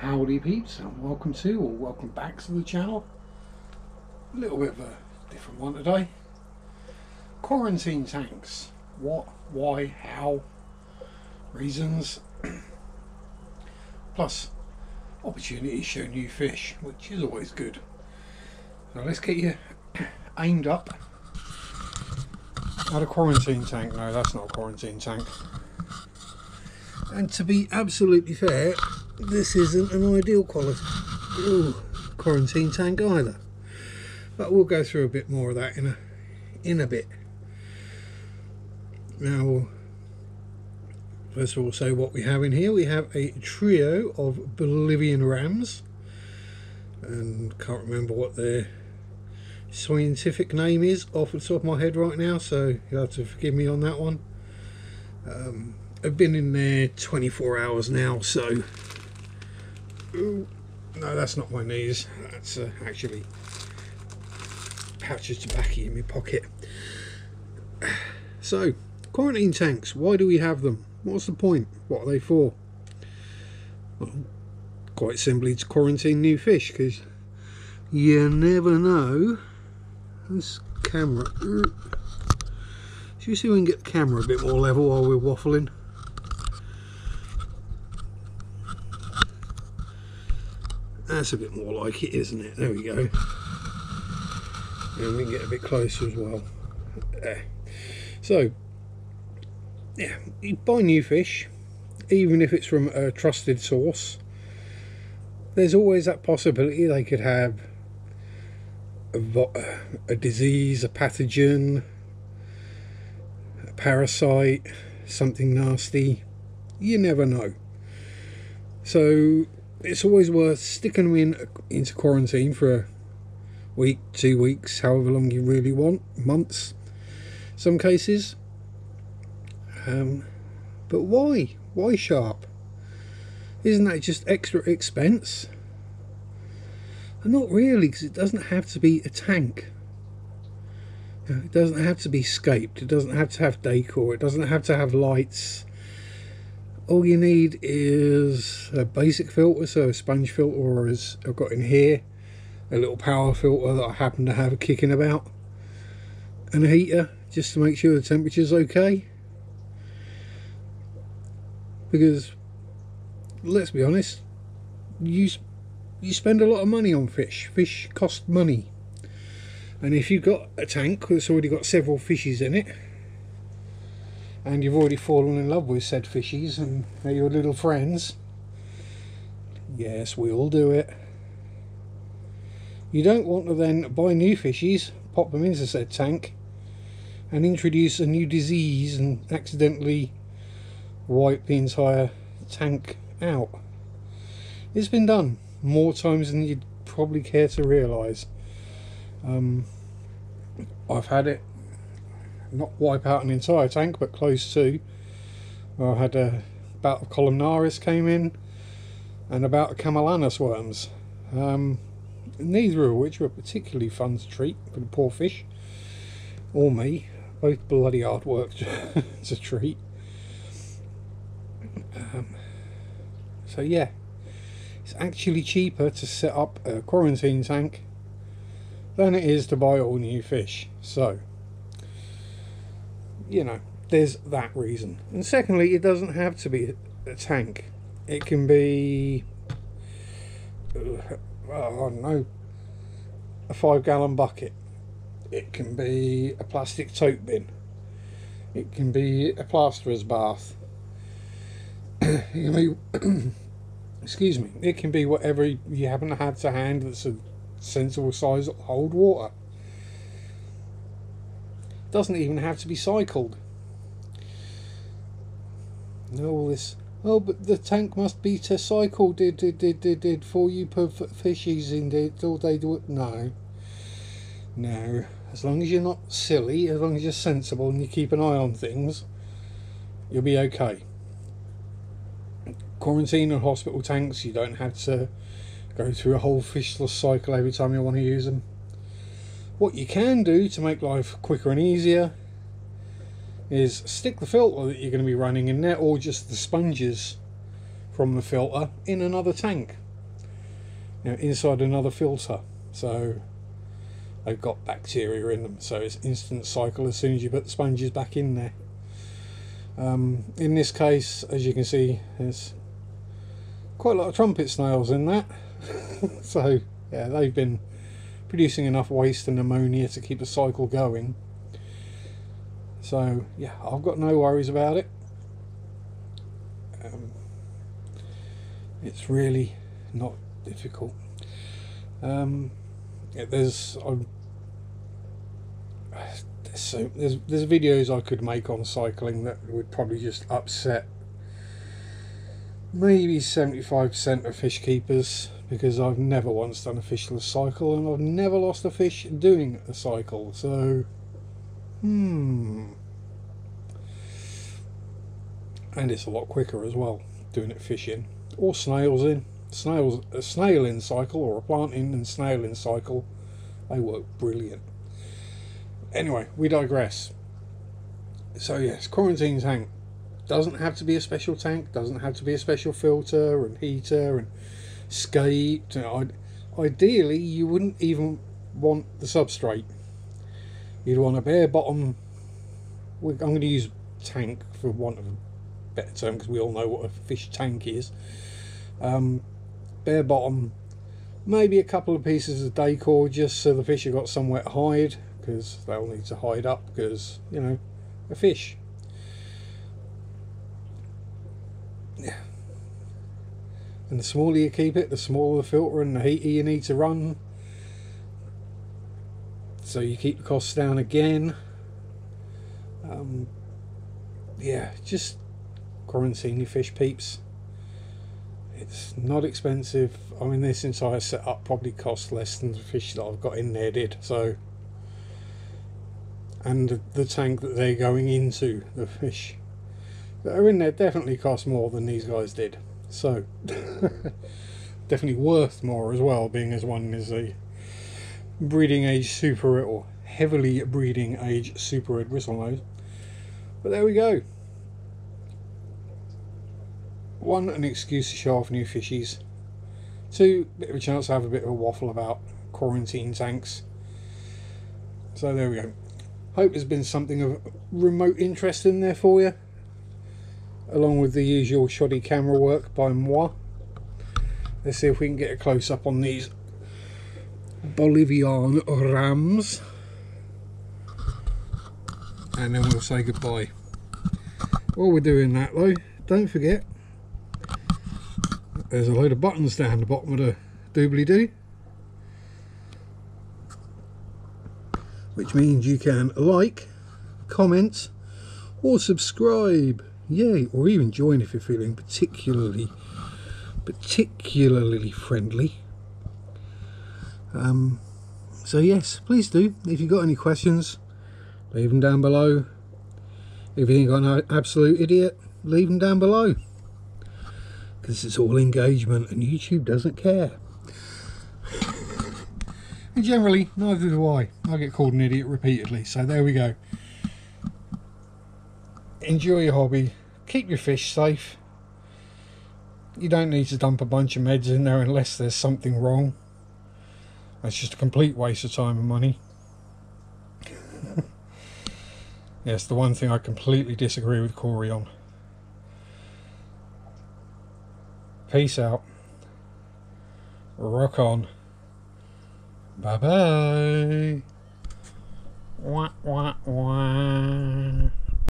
Howdy peeps, and welcome to or welcome back to the channel. A little bit of a different one today. Quarantine tanks. What, why, how, reasons, plus opportunities to show new fish, which is always good. So let's get you aimed up at a quarantine tank. No, that's not a quarantine tank. And to be absolutely fair, this isn't an ideal quality quarantine tank either. But we'll go through a bit more of that in a bit. Now, first of all, say what we have in here. We have a trio of Bolivian rams, and can't remember what their scientific name is off the top of my head right now, so you'll have to forgive me on that one. I've been in there 24 hours now, so no, that's not my knees, that's actually pouch of tobacco in my pocket. So, quarantine tanks, why do we have them? What's the point? What are they for? Well, quite simply to quarantine new fish, because you never know. This camera, should we see if we can get the camera a bit more level while we're waffling? That's a bit more like it, isn't it? There we go. And we can get a bit closer as well. There. So, yeah, you buy new fish, even if it's from a trusted source. There's always that possibility they could have a disease, a pathogen, a parasite, something nasty. You never know. So it's always worth sticking them into quarantine for a week, 2 weeks, however long you really want, months, some cases. But why? Why sharp? Isn't that just extra expense? And not really, because it doesn't have to be a tank. It doesn't have to be scaped. It doesn't have to have decor. It doesn't have to have lights. All you need is a basic filter, so a sponge filter, or as I've got in here, a little power filter that I happen to have kicking about, and a heater just to make sure the temperature's okay. Because let's be honest, you spend a lot of money on fish. Fish cost money, and if you've got a tank that's already got several fishies in it, and you've already fallen in love with said fishies and they're your little friends, yes, we all do it, you don't want to then buy new fishies, pop them into said tank and introduce a new disease and accidentally wipe the entire tank out. It's been done more times than you'd probably care to realise. I've had it not wipe out an entire tank, but close to. I had a bout of columnaris came in and a bout of camellanus worms, neither of which were particularly fun to treat for the poor fish or me. Both bloody hard work to treat. So yeah, it's actually cheaper to set up a quarantine tank than it is to buy all new fish. So, you know, there's that reason. And secondly, it doesn't have to be a tank. It can be, I don't know, a 5-gallon bucket. It can be a plastic tote bin. It can be a plasterer's bath. It can be, excuse me, it can be whatever you happen to have to hand that's a sensible size that will hold water. Doesn't even have to be cycled. No, all this, oh, but the tank must be to cycle did for you put fishies in there, all they do it. No, as long as you're not silly, as long as you're sensible and you keep an eye on things, you'll be okay. Quarantine and hospital tanks, you don't have to go through a whole fishless cycle every time you want to use them. What you can do to make life quicker and easier is stick the filter that you're going to be running in there, or just the sponges from the filter, in another tank. inside another filter, so they've got bacteria in them, so it's instant cycle as soon as you put the sponges back in there. In this case, as you can see, there's quite a lot of trumpet snails in that. So yeah, they've been producing enough waste and ammonia to keep the cycle going. So yeah, I've got no worries about it. It's really not difficult. Yeah, there's videos I could make on cycling that would probably just upset maybe 75% of fish keepers, because I've never once done a fishless cycle and I've never lost a fish doing a cycle. So and it's a lot quicker as well doing it fishing or snails in. A snail in cycle or a plant in and snail in cycle, they work brilliant. Anyway, we digress. So yes, quarantine tank doesn't have to be a special tank, doesn't have to be a special filter and heater and skate. Ideally you wouldn't even want the substrate. You'd want a bare bottom. I'm going to use tank for want of a better term, because we all know what a fish tank is. Bare bottom, maybe a couple of pieces of decor just so the fish have got somewhere to hide, because they'll need to hide up, because you know, a fish. Yeah. And the smaller you keep it, the smaller the filter and the heater you need to run, so you keep the costs down again. Yeah, just quarantine your fish, peeps. It's not expensive. I mean, this entire setup probably cost less than the fish that I've got in there did. So, and the tank that they're going into, the fish that are in there definitely cost more than these guys did. So, definitely worth more as well, being as one is a breeding age super red, or heavily breeding age super red bristlenose. But there we go. One, an excuse to show off new fishies. Two, bit of a chance to have a bit of a waffle about quarantine tanks. So there we go. Hope there's been something of remote interest in there for you, along with the usual shoddy camera work by moi. Let's see if we can get a close up on these Bolivian rams, and then we'll say goodbye. While we're doing that though, don't forget there's a load of buttons down the bottom of the doobly-doo, which means you can like, comment or subscribe, yay, or even join if you're feeling particularly friendly. So yes, please do. If you've got any questions, leave them down below. If you think I'm an absolute idiot, leave them down below, because it's all engagement and YouTube doesn't care. And generally, neither do I. I get called an idiot repeatedly, so there we go. Enjoy your hobby, keep your fish safe. You don't need to dump a bunch of meds in there unless there's something wrong. That's just a complete waste of time and money. Yes, the one thing I completely disagree with Corey on. Peace out. Rock on. Bye bye. Wah, wah, wah.